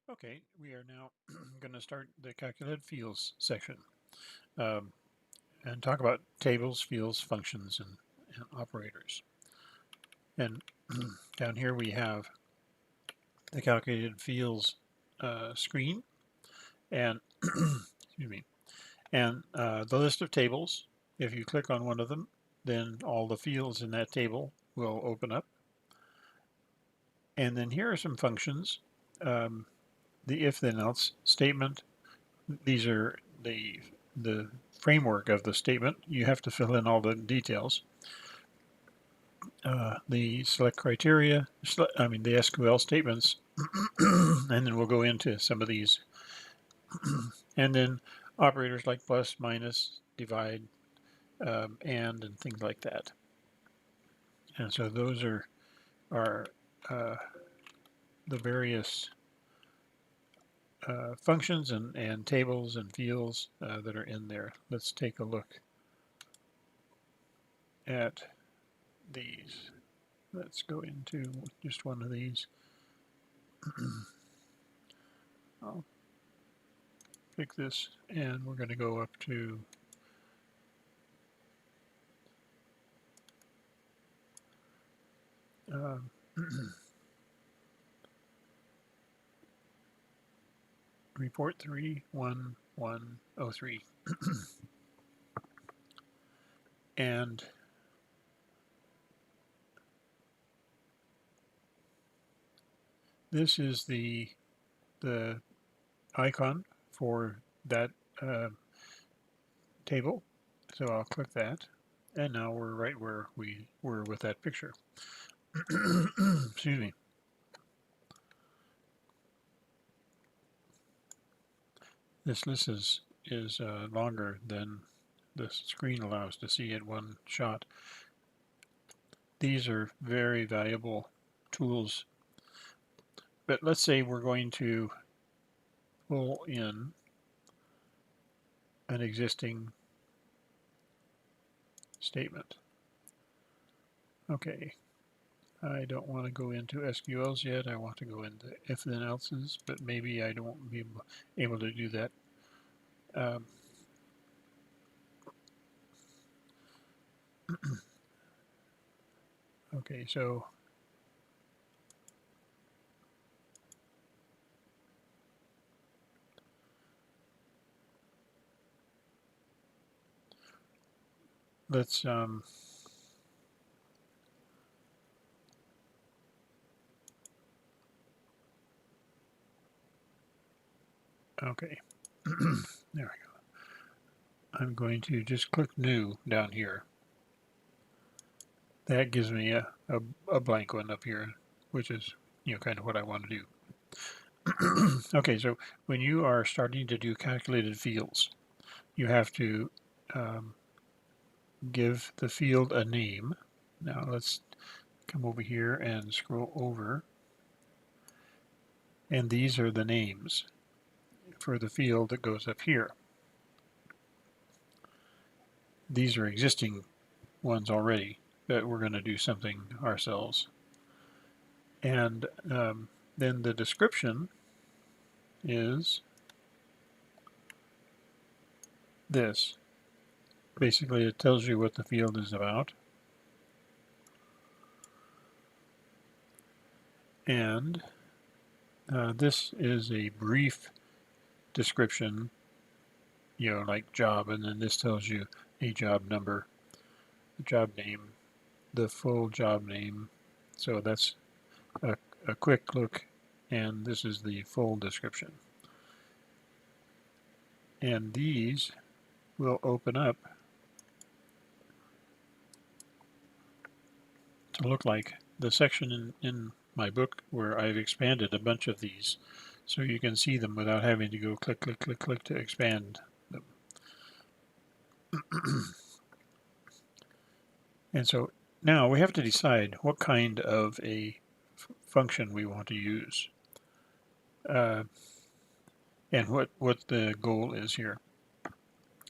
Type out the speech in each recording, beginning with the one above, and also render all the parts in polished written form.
Okay, we are now going to start the calculated fields section um, and talk about tables, fields, functions, and operators. And down here we have the calculated fields screen and excuse me, and the list of tables. If you click on one of them, then all the fields in that table will open up. And then here are some functions. Um, the if then else statement. These are the framework of the statement. You have to fill in all the details. The select criteria, the SQL statements, and then we'll go into some of these. And then operators like plus, minus, divide, and things like that. And so those are the various functions and tables and fields that are in there. Let's take a look at these. Let's go into just one of these. I'll pick this and we're going to go up to report 31103. And this is the icon for that table. So I'll click that. And now we're right where we were with that picture. Excuse me. This list is longer than the screen allows to see at one shot. These are very valuable tools. But let's say we're going to pull in an existing statement. Okay, I don't want to go into SQLs yet. I want to go into if then else's, but maybe I don't be able to do that. Okay, so let's okay. There we go. I'm going to just click new down here. That gives me a blank one up here, which is kind of what I want to do. Okay, so when you are starting to do calculated fields, you have to give the field a name. Now let's come over here and scroll over. And these are the names for the field that goes up here. These are existing ones already, but we're going to do something ourselves. And then the description is this. Basically, it tells you what the field is about. And this is a brief description, like job, and then this tells you a job number, the job name, the full job name. So that's a quick look, and this is the full description. And these will open up to look like the section in my book where I've expanded a bunch of these, so you can see them without having to go click, click, click, click to expand them. And so now we have to decide what kind of a function we want to use and what the goal is here.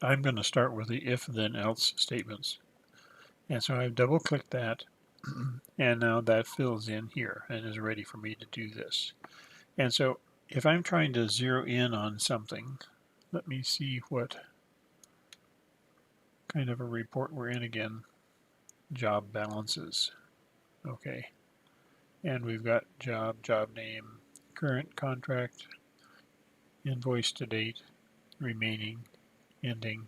I'm going to start with the if then else statements. And so I've double clicked that and now that fills in here and is ready for me to do this. And so if I'm trying to zero in on something, let me see what kind of a report we're in again. Job balances. Okay. And we've got job, job name, current contract, invoice to date, remaining, ending,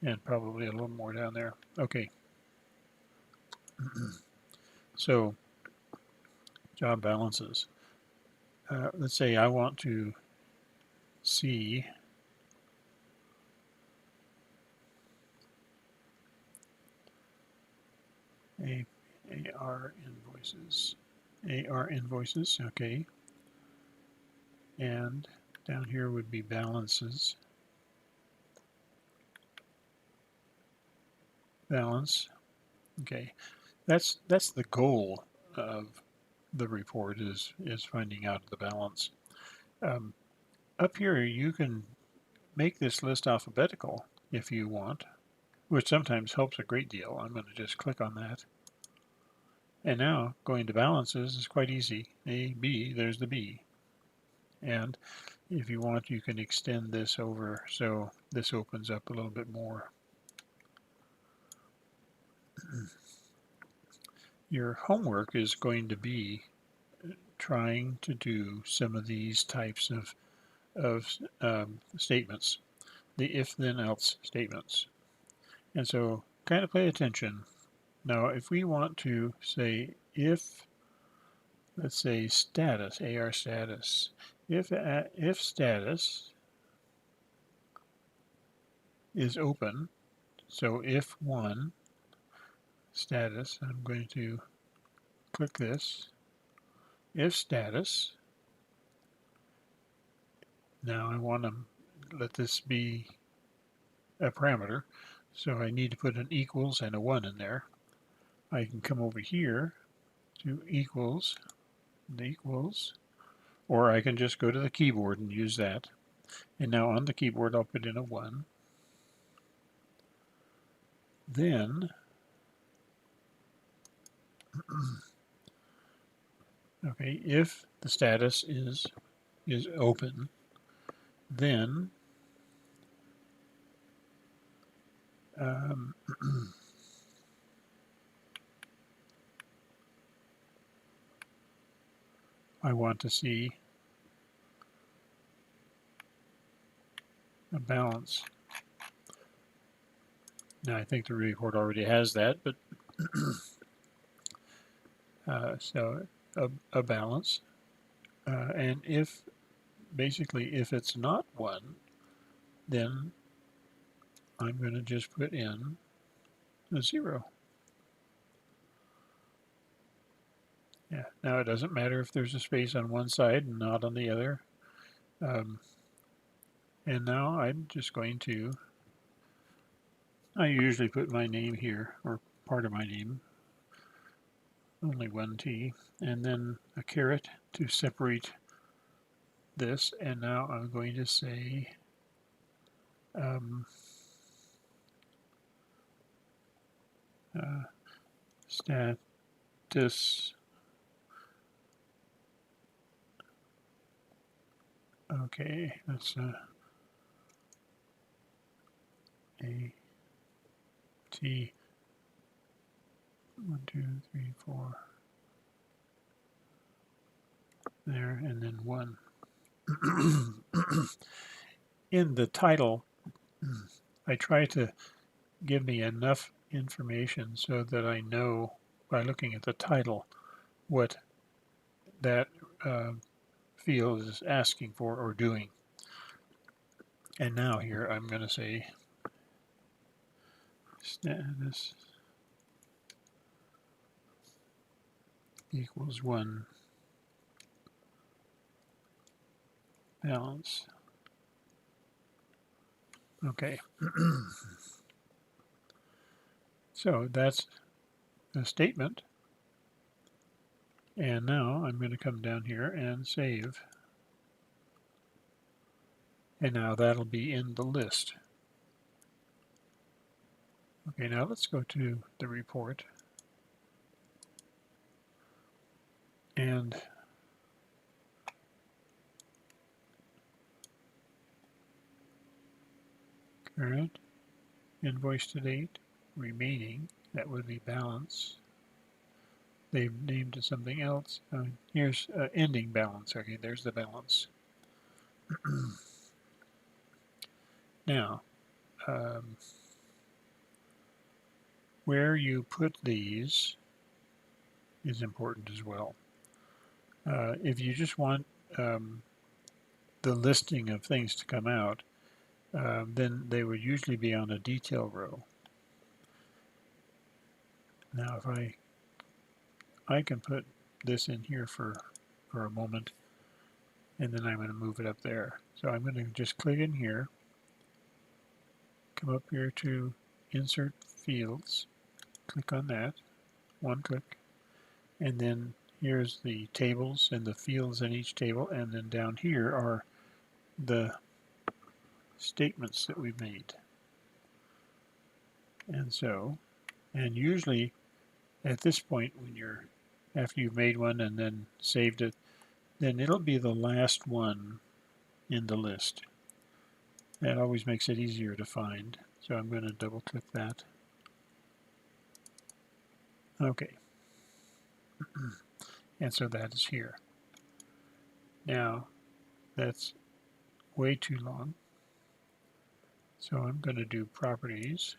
and probably a little more down there. Okay. So, job balances. Let's say I want to see AR invoices. AR invoices, okay. And down here would be balances. Balance. Okay. That's the goal of the report is finding out the balance. Up here you can make this list alphabetical if you want, which sometimes helps a great deal. I'm going to just click on that. And now going to balances is quite easy. A, B, there's the B. And if you want, you can extend this over so this opens up a little bit more. Your homework is going to be trying to do some of these types of statements, the if then else statements. And so kind of pay attention. Now if we want to say if, let's say status, AR status, if status is open, so if one status, I'm going to click this, if status, now I want to let this be a parameter, so I need to put an equals and a 1 in there. I can come over here to equals, or I can just go to the keyboard and use that. And now on the keyboard I'll put in a 1. Then okay, if the status is open, then I want to see a balance. Now I think the report already has that, but so a balance. And if basically if it's not 1, then I'm going to just put in a 0. Yeah. Now it doesn't matter if there's a space on one side and not on the other. And now I'm just going to, I usually put my name here, or part of my name, only one T, and then a caret to separate this. And now I'm going to say status. Okay, that's A T 1, 2, 3, 4 there, and then 1. In the title, I try to give me enough information so that I know by looking at the title what that field is asking for or doing. And now here I'm going to say status equals 1 balance. Okay. So that's the statement. And now I'm going to come down here and save. And now that'll be in the list. Okay, now let's go to the report. And current, invoice to date, remaining, that would be balance. They've named it something else. Here's ending balance. Okay, there's the balance. Now, where you put these is important as well. If you just want the listing of things to come out, then they would usually be on a detail row. Now, if I can put this in here for a moment, and then I'm going to move it up there. So I'm going to just click in here, come up here to Insert Fields, click on that, one click, and then here's the tables and the fields in each table, and then down here are the statements that we've made. And usually at this point, after you've made one and then saved it, then it'll be the last one in the list. That always makes it easier to find. So I'm going to double click that. Okay. And so that is here. Now, that's way too long. So I'm going to do properties.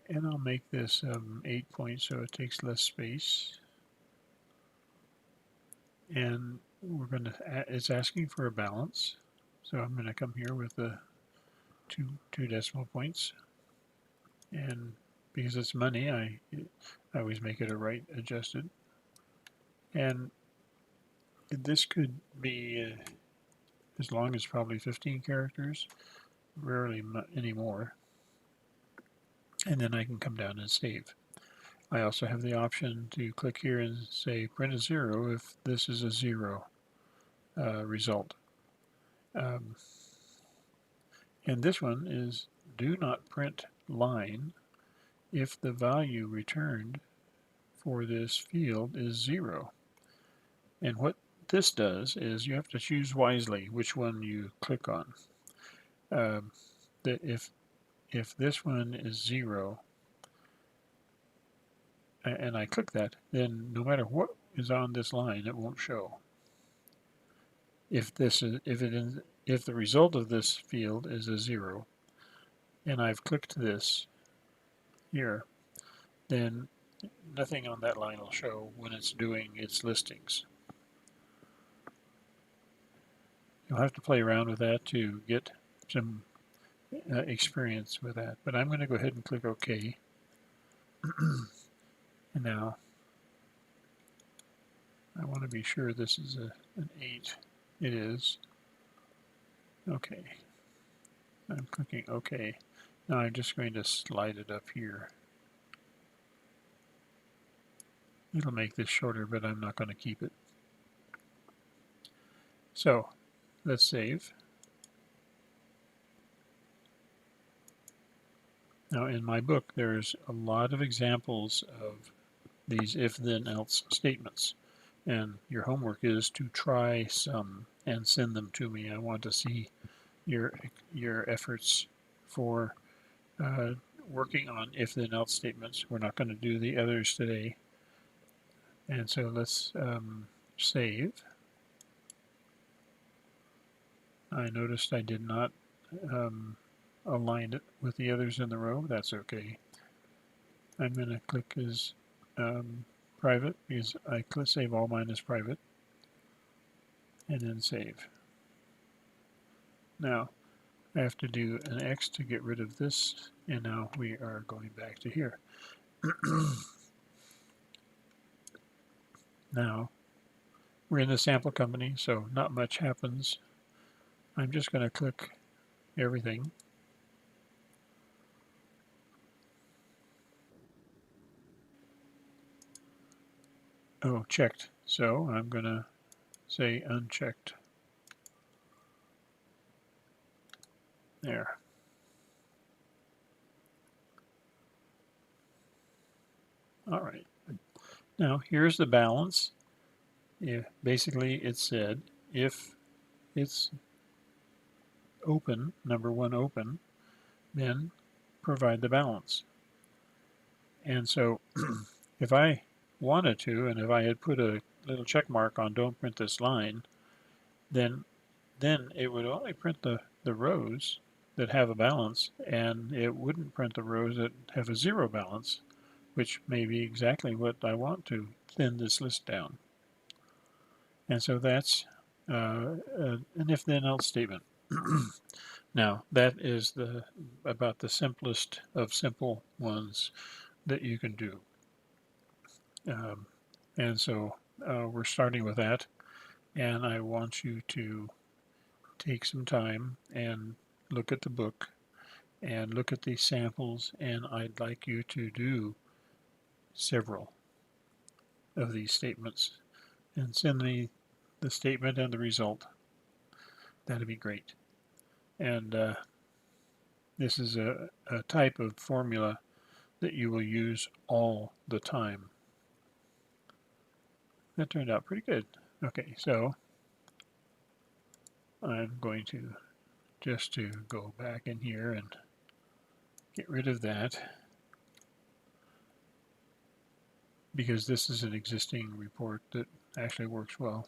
And I'll make this 8 points so it takes less space. And it's asking for a balance. So I'm going to come here with the two decimal points. And because it's money, I always make it a right adjusted. And this could be as long as probably 15 characters, rarely any more. And then I can come down and save. I also have the option to click here and say print a 0 if this is a 0 result. And this one is do not print line if the value returned for this field is 0. And what this does is you have to choose wisely which one you click on. If this one is 0 and I click that, then no matter what is on this line, it won't show. If the result of this field is a 0 and I've clicked this here, then nothing on that line will show when it's doing its listings. You'll have to play around with that to get some experience with that. But I'm going to go ahead and click OK. And now I want to be sure this is an 8. It is. Okay. I'm clicking OK. Now I'm just going to slide it up here. It'll make this shorter, but I'm not going to keep it. So let's save. Now in my book there's a lot of examples of these if-then-else statements. And your homework is to try some and send them to me. I want to see your efforts for working on if-then-else statements. We're not going to do the others today. And so let's save. I noticed I did not align it with the others in the row. That's okay. I'm going to click as private because I click save all mine as private, and then save. Now I have to do an X to get rid of this, and now we are going back to here. Now we're in the sample company, so not much happens. I'm just going to click everything. Oh, checked. So I'm going to say unchecked. There. All right. Now here's the balance. Yeah, basically it said if it's open, number 1 open, then provide the balance. And so if I wanted to, and if I had put a little check mark on don't print this line, then it would only print the rows that have a balance, and it wouldn't print the rows that have a 0 balance, which may be exactly what I want to thin this list down. And so that's an if-then-else statement. Now, that is about the simplest of simple ones that you can do. And so we're starting with that, and I want you to take some time and look at the book and look at these samples, and I'd like you to do several of these statements and send me the statement and the result. That'd be great. And this is a type of formula that you will use all the time. That turned out pretty good. Okay, so I'm going to just to go back in here and get rid of that, because this is an existing report that actually works well,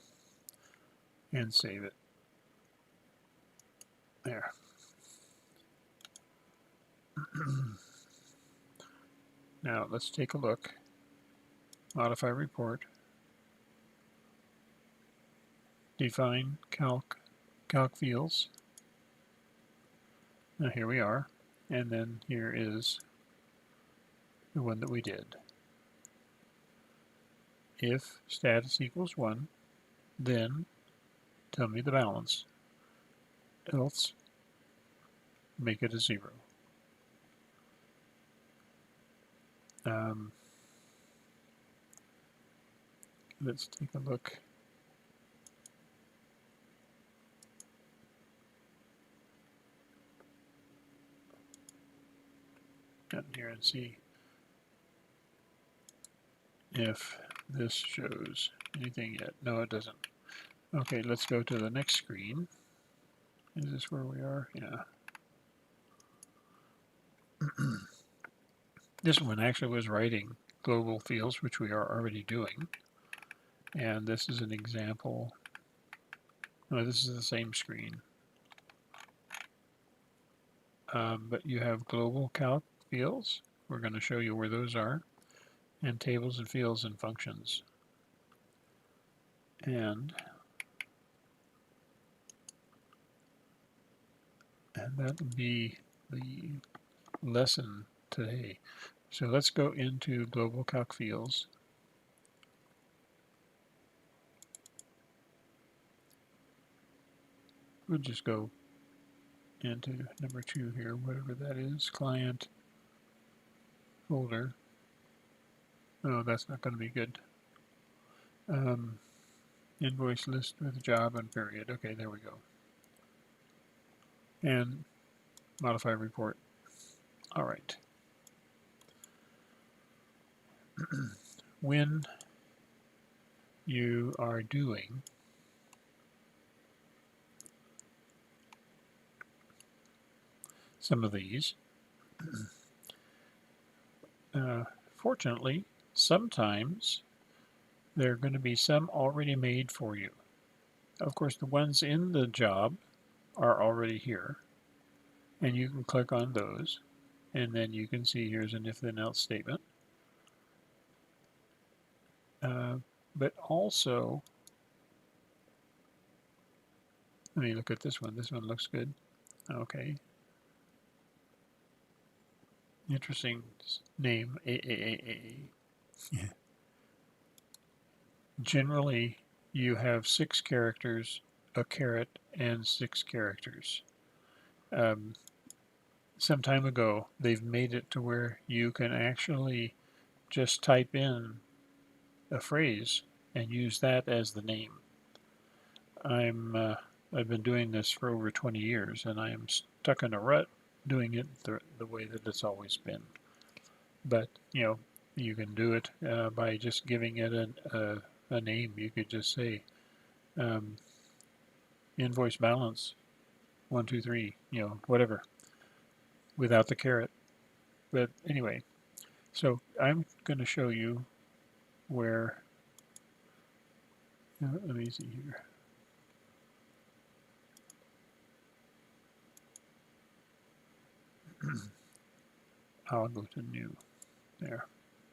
and save it. There. Now let's take a look. Modify report. Define calc fields. Now here we are, and then here is the one that we did. If status equals 1, then tell me the balance. Else, make it a 0. Let's take a look. Down here and see if this shows anything yet. No, it doesn't. Okay, let's go to the next screen. Is this where we are? Yeah. This one actually was writing global fields, which we are already doing. And this is an example. No, this is the same screen. But you have global calc fields. We're going to show you where those are. And tables and fields and functions. And that'll be the lesson today. So let's go into global calc fields. We'll just go into number 2 here, whatever that is, client folder. Oh, that's not going to be good. Invoice list with job and period. Okay, there we go. And modify report. All right. When you are doing some of these, fortunately, sometimes there are going to be some already made for you. Of course, the ones in the job are already here, and you can click on those, and then you can see here's an if-then-else statement. But also, let me look at this one. This one looks good. Okay. Interesting name, AAAA. Yeah. Generally, you have 6 characters, a caret, and 6 characters. Some time ago, they've made it to where you can actually just type in a phrase and use that as the name. I've been doing this for over 20 years, and I am stuck in a rut doing it the way that it's always been. But you can do it by just giving it a name. You could just say invoice balance 1, 2, 3, whatever, without the caret. But anyway, so I'm going to show you where, let me see here. I'll go to new. There.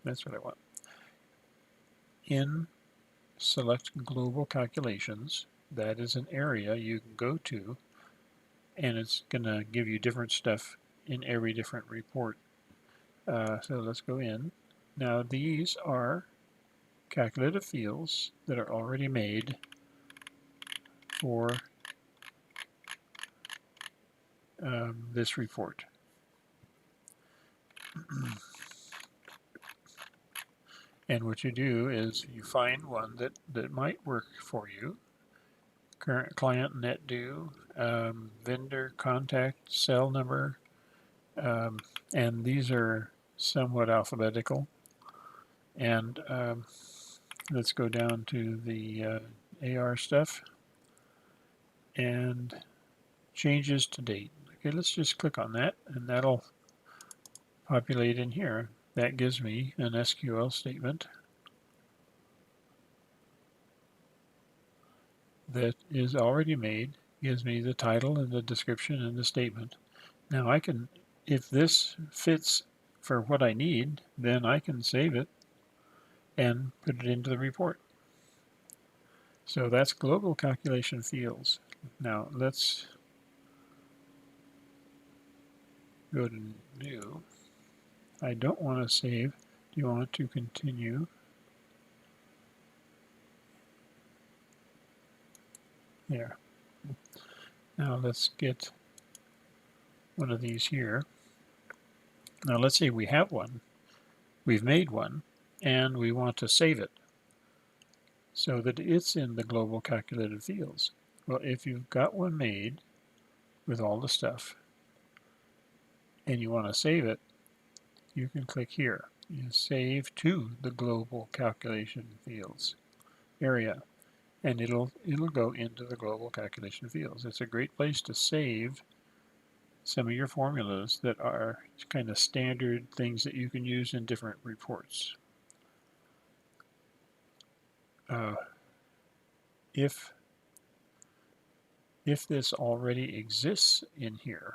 That's what I want. In select global calculations, that is an area you can go to, and it's going to give you different stuff in every different report. So let's go in. Now these are calculative fields that are already made for this report. And what you do is you find one that might work for you. Current client net due, vendor contact, cell number, and these are somewhat alphabetical. And let's go down to the AR stuff and changes to date. Okay, let's just click on that, and that'll populate in here. That gives me an SQL statement that is already made, gives me the title and the description and the statement. Now I can, if this fits for what I need, then I can save it and put it into the report. So that's global calculation fields. Now let's go to new. I don't want to save. Do you want to continue? There. Now let's get one of these here. Now let's say we have one. We've made one, and we want to save it so that it's in the global calculated fields. Well, if you've got one made with all the stuff and you want to save it, you can click here. You save to the global calculation fields area, and it'll go into the global calculation fields. It's a great place to save some of your formulas that are kind of standard things that you can use in different reports. If this already exists in here,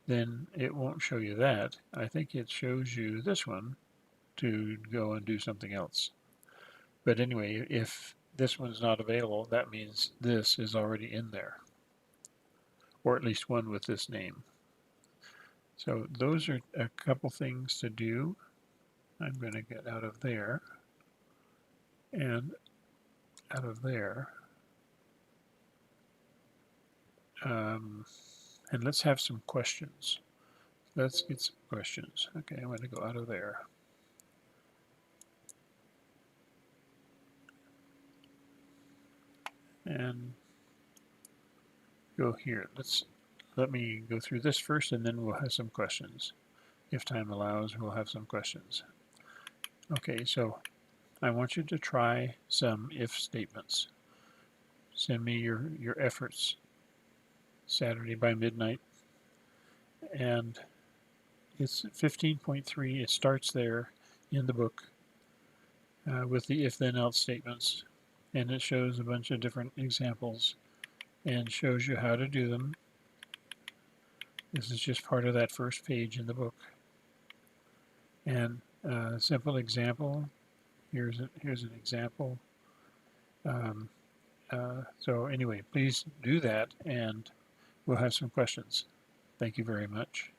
then it won't show you that. I think it shows you this one to go and do something else. But anyway, if this one's not available, that means this is already in there, or at least one with this name. So those are a couple things to do. I'm going to get out of there and out of there. And let's have some questions. Let's get some questions. Okay, I'm going to go out of there. And go here. Let me go through this first, and then we'll have some questions. If time allows, we'll have some questions. Okay, so I want you to try some if statements. Send me your efforts Saturday by midnight. And it's 15.3. It starts there in the book with the if then else statements, and it shows a bunch of different examples and shows you how to do them. This is just part of that first page in the book. And a simple example, here's an example. So anyway, please do that, and we'll have some questions. Thank you very much.